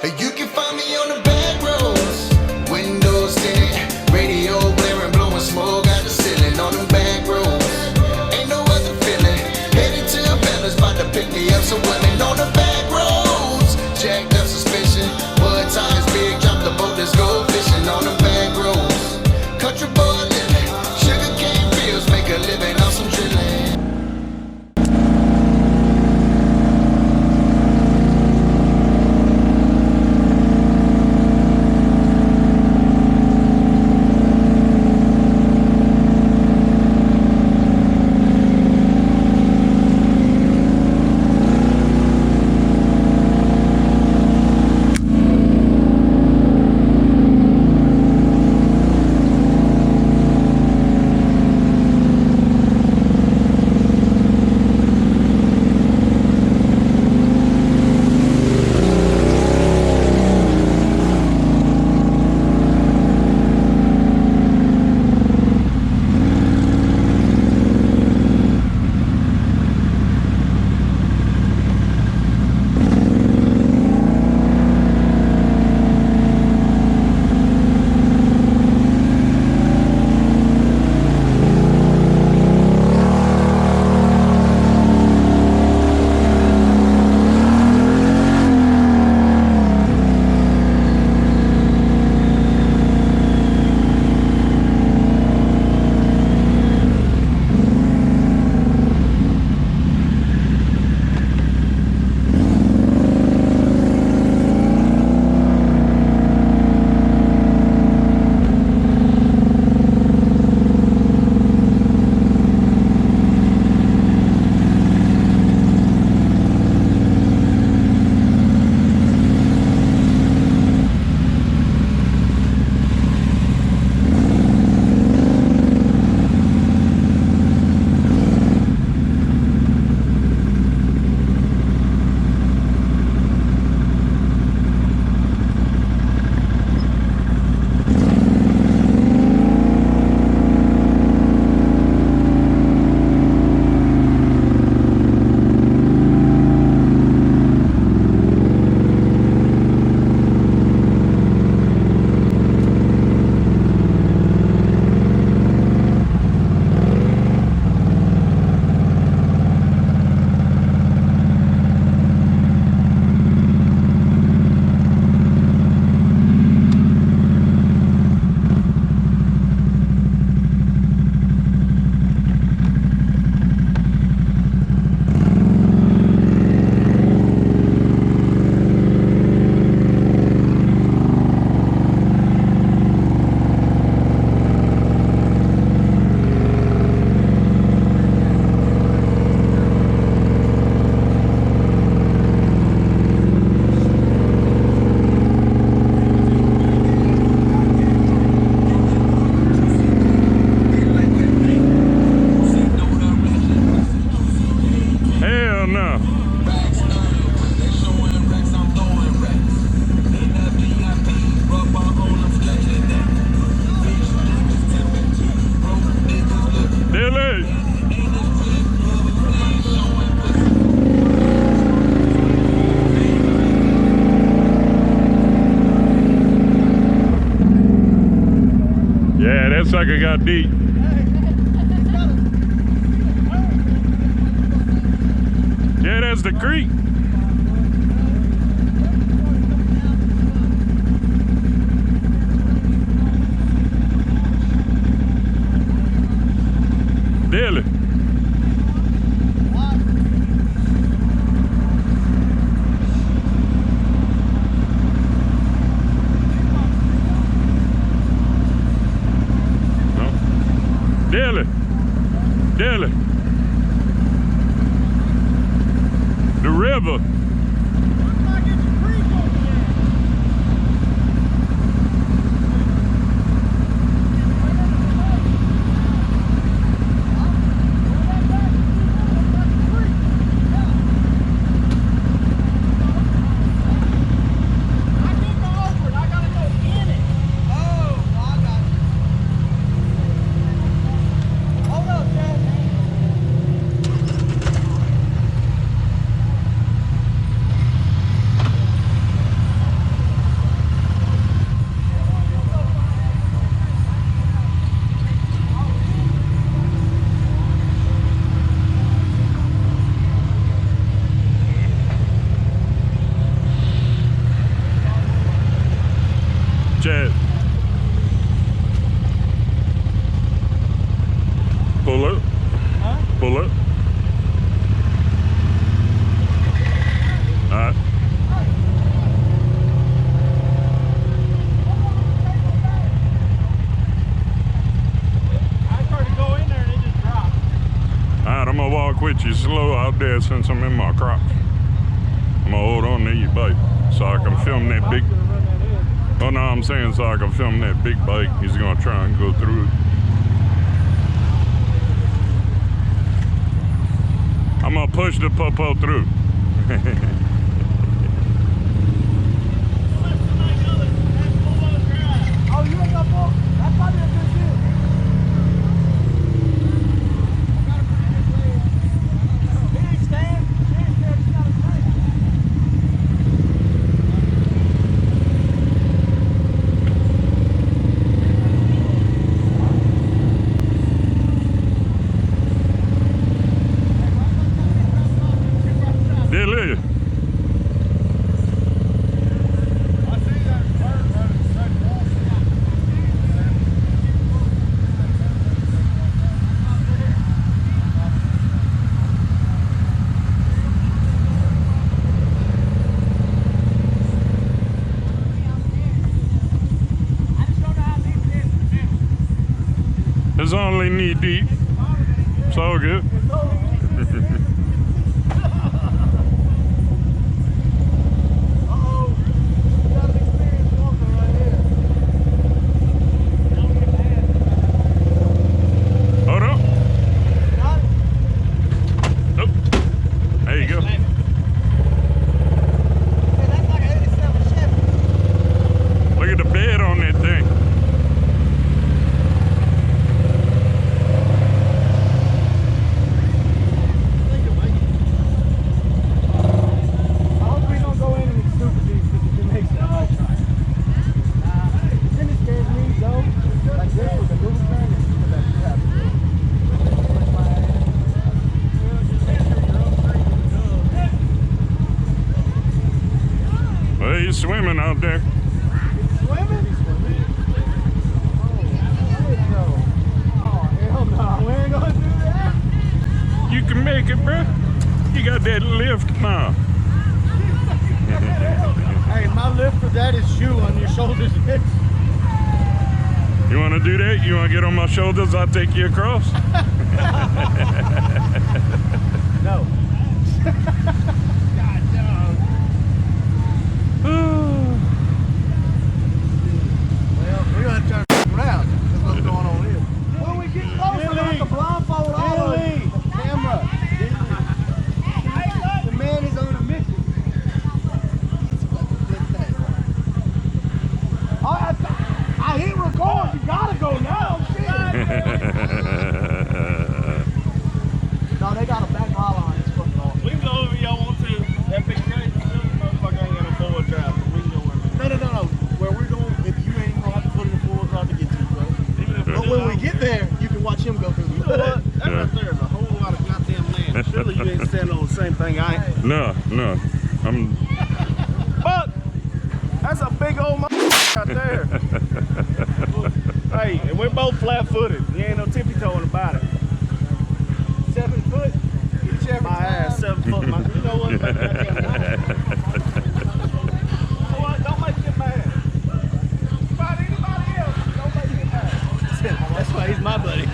You can find me on the back roads, windows tinted, radio blaring, blowing smoke out the ceiling on the back roads. Ain't no other feeling. Headed to a balance, about to pick me up some women on the back roads. Jacked up suspension, mud tires big, drop the boat, let's go fishing on the back roads. Country boy living, sugar cane fields, make a living on some drilling. Yeah, that sucker got deep. Yeah, that's the creek. Really? Daily. The river. since I'm in my crop. I'm gonna hold on to your bike so I can film that big. Oh no, I'm saying so I can film that big bike. He's gonna try and go through it. I'm gonna push the popo through. Oh, you ain't got book? That's probably a good deal. He ain't stand. He ain't stand. He got a stand. Dilly. It's only knee deep. It's all good. Hold up. Oh, there you go. Look at the bed on that thing. Well, he's swimming out there. Swimming? Oh, hell no. We ain't gonna do that. You can make it, bro. You got that lift now. Hey, my lift for that is you on your shoulders, bitch. You want to do that? You want to get on my shoulders? I'll take you across. No. God, no. Well, we're gonna turn around. That's what's going on here. When we get closer, we're gonna have to blindfold all of them. Camera. The man is on a mission. I hit record. You gotta go now. Shit. No, they got a back holler on this fucking off. We can go over y'all want to. That big crazy motherfucker ain't got no forward drive. We can go where No. Where we're going, if you ain't gonna have to put in the full drive to get to, bro. But when we get there, you can watch him go through the You know what? That right there is a whole lot of goddamn land. Surely you ain't standing on the same thing I ain't. No. I'm. Fuck! That's a big old right there. Hey, and we're both flat-footed. You ain't no tippy-toeing about it. 7 foot. My ass, 7 foot. You know what? You know what? Don't make him mad. Find anybody else. Don't make him mad. That's why he's my buddy.